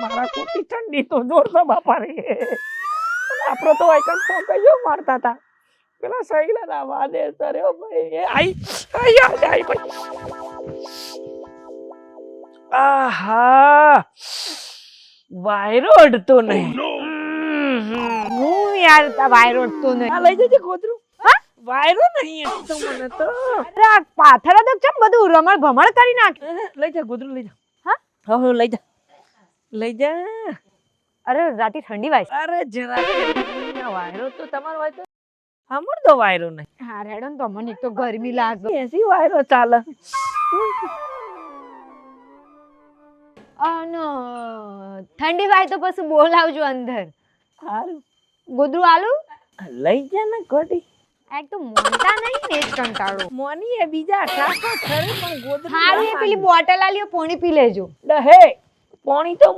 મારા કુટી ઠંડી તો જોર છે બાપા રે. આપણો તો આઈકન ફોન કયો મારતા હતા પેલા સહીલા ના વાદે તર્યો ભાઈ આઈ ભાઈ. આહા વાયરો અડતો નહીં. હું યાર વાયરો તો નહીં. આ લઈ જજે ગોદરું. વાયરો નહીં અડતો મને તો. અરે આ પાથરા તો ચમ બધું રમણ ભમણ કરી નાખ. લઈ જા ગોદરું લઈ જા. હા હો લઈ જા લઈ જા. અરે રાતી ઠંડી વાય. અરે જરા વાયરો તો તમારો હોય તો હમણ તો વાયરો નહીં. હા રેડો ને તો મને એક તો ગરમી લાગે. એસી વાયરો ચાલે. અને ઠંડી વાય તો પછી બોલાવજો અંદર. હારું ગોદરું આલુ લઈ જા ને ગોડી. એક તો મોનતા નહીં ને જ કંટાળો. મોની એ બીજા ઠાકો ખરે પણ ગોદરું હારું એ પેલી બોટલ આલ્યો પાણી પી લેજો. ડહે પાણી તો